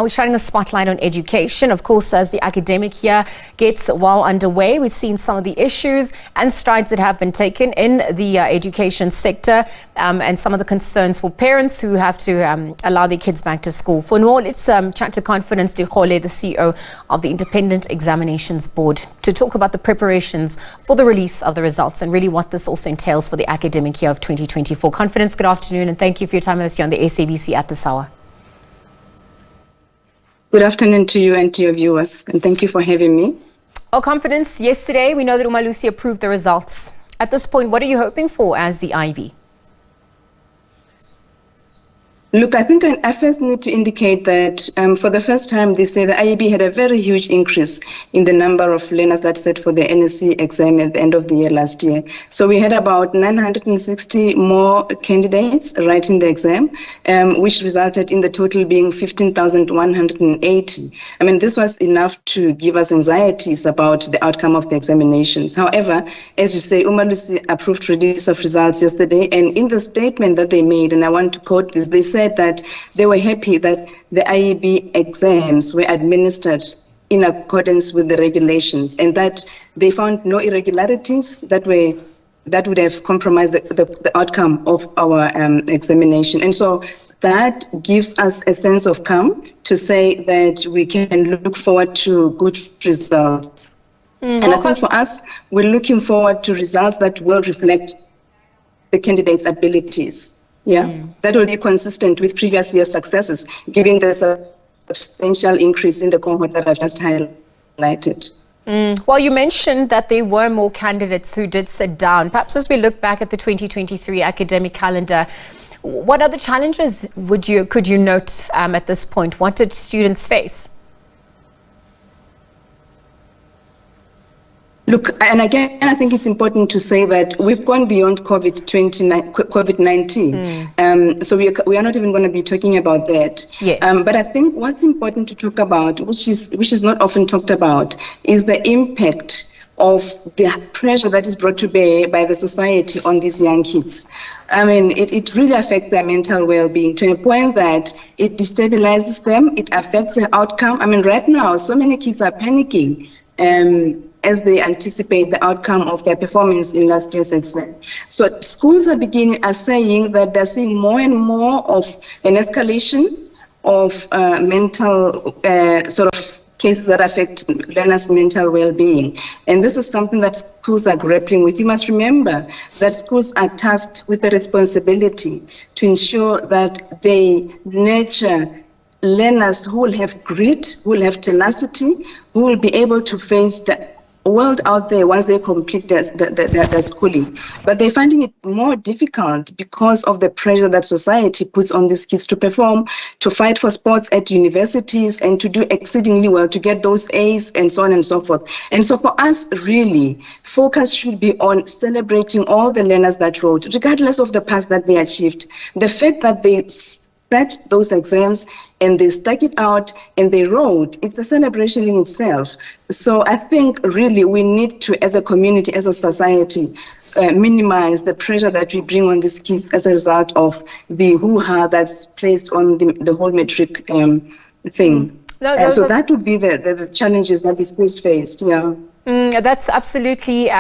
We're shining a spotlight on education. Of course, as the academic year gets well underway, we've seen some of the issues and strides that have been taken in the education sector and some of the concerns for parents who have to allow their kids back to school. For more, let's chat to Confidence Dikgole, the CEO of the Independent Examinations Board, to talk about the preparations for the release of the results and really what this also entails for the academic year of 2024. Confidence, good afternoon, and thank you for your time with us here on the SABC at this hour. Good afternoon to you and to your viewers, and thank you for having me. Oh, Confidence, yesterday we know that Umalusi approved the results. At this point, what are you hoping for as the IEB? Look, I think I first need to indicate that for the first time this year, the IEB had a very huge increase in the number of learners that sat for the NSC exam at the end of the year last year. So we had about 960 more candidates writing the exam, which resulted in the total being 15,180. I mean, this was enough to give us anxieties about the outcome of the examinations. However, as you say, Umalusi approved release of results yesterday, and in the statement that they made, and I want to quote this, they said that they were happy that the IEB exams were administered in accordance with the regulations and that they found no irregularities that would have compromised the outcome of our examination. And so that gives us a sense of calm to say that we can look forward to good results. And I think for us, we're looking forward to results that will reflect the candidates' abilities. That will be consistent with previous year's successes, given the substantial increase in the cohort that I've just highlighted. Well, you mentioned that there were more candidates who did sit down. Perhaps as we look back at the 2023 academic calendar, what other challenges could you note at this point? What did students face? Look, and again, I think it's important to say that we've gone beyond COVID-19. So we are not even going to be talking about that. Yes. But I think what's important to talk about, which is not often talked about, is the impact of the pressure that is brought to bear by the society on these young kids. I mean, it really affects their mental well-being to a point that it destabilizes them, it affects their outcome. I mean, right now, so many kids are panicking as they anticipate the outcome of their performance in last year's exam. So schools are saying that they're seeing more and more of an escalation of mental sort of cases that affect learners' mental well-being. And this is something that schools are grappling with. You must remember that schools are tasked with the responsibility to ensure that they nurture learners who will have grit, who will have tenacity, who will be able to face the world out there once they complete their schooling. But they're finding it more difficult because of the pressure that society puts on these kids to perform, to fight for spots at universities, and to do exceedingly well, to get those A's, and so on and so forth. And so for us, really, focus should be on celebrating all the learners that wrote, regardless of the past that they achieved. The fact that they set those exams and they stuck it out and they wrote, it's a celebration in itself. So I think really we need to, as a community, as a society, minimize the pressure that we bring on these kids as a result of the hoo-ha that's placed on the whole metric thing. So that would be the challenges that the schools faced. That's absolutely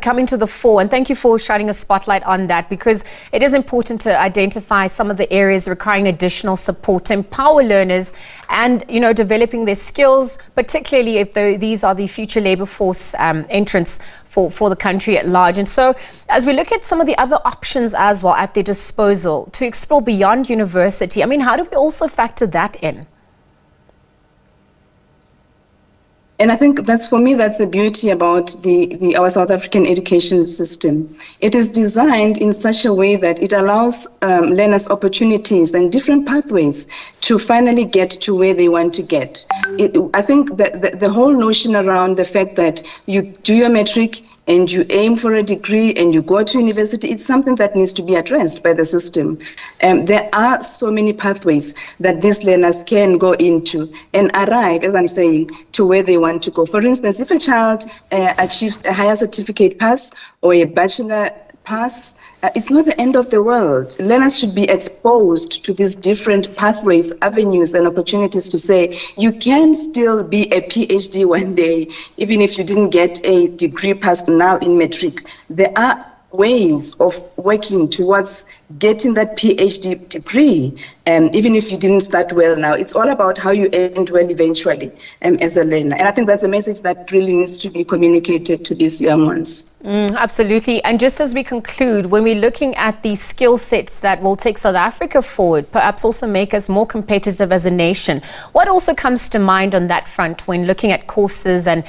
coming to the fore, and thank you for shining a spotlight on that, because it is important to identify some of the areas requiring additional support to empower learners and, you know, developing their skills, particularly if these are the future labor force entrants for the country at large. And so as we look at some of the other options as well at their disposal to explore beyond university, I mean, how do we also factor that in? And I think that's the beauty about our South African education system. It is designed in such a way that it allows learners opportunities and different pathways to finally get to where they want to get. I think that the whole notion around the fact that you do your matric and you aim for a degree and you go to university, it's something that needs to be addressed by the system. There are so many pathways that these learners can go into and arrive, as I'm saying, to where they want to go. For instance, if a child achieves a higher certificate pass or a bachelor pass, it's not the end of the world. Learners should be exposed to these different pathways, avenues, and opportunities to say, you can still be a PhD one day, even if you didn't get a degree passed now in matric. There are ways of working towards getting that PhD degree, even if you didn't start well now. It's all about how you end well eventually as a learner. And I think that's a message that really needs to be communicated to these young ones. Absolutely. And just as we conclude, when we're looking at the skill sets that will take South Africa forward, perhaps also make us more competitive as a nation, what also comes to mind on that front when looking at courses and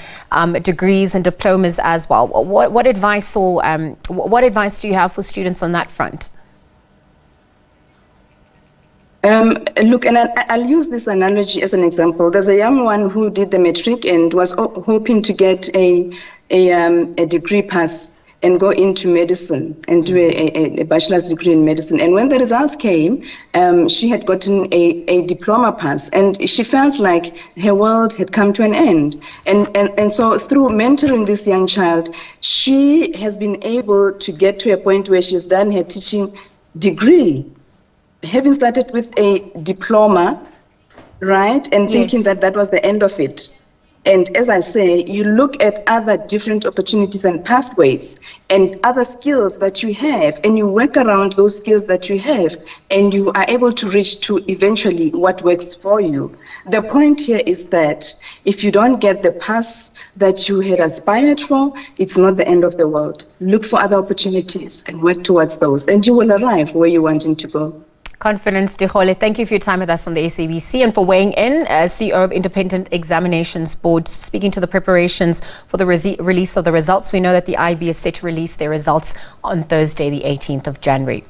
degrees and diplomas as well? What advice or what advice do you have for students on that front? Look, and I'll use this analogy as an example. There's a young one who did the matric and was hoping to get a degree pass and go into medicine and do a bachelor's degree in medicine. And when the results came, she had gotten a diploma pass, and she felt like her world had come to an end. And so through mentoring this young child, she has been able to get to a point where she's done her teaching degree, having started with a diploma, right, and thinking that that was the end of it. And as I say, you look at other different opportunities and pathways and other skills that you have, and you work around those skills that you have, and you are able to reach to eventually what works for you. The point here is that if you don't get the pass that you had aspired for, it's not the end of the world. Look for other opportunities and work towards those, and you will arrive where you're wanting to go. Confidence Dikgole, thank you for your time with us on the SABC and for weighing in as CEO of Independent Examinations Board, speaking to the preparations for the release of the results. We know that the IEB is set to release their results on Thursday, the 18th of January.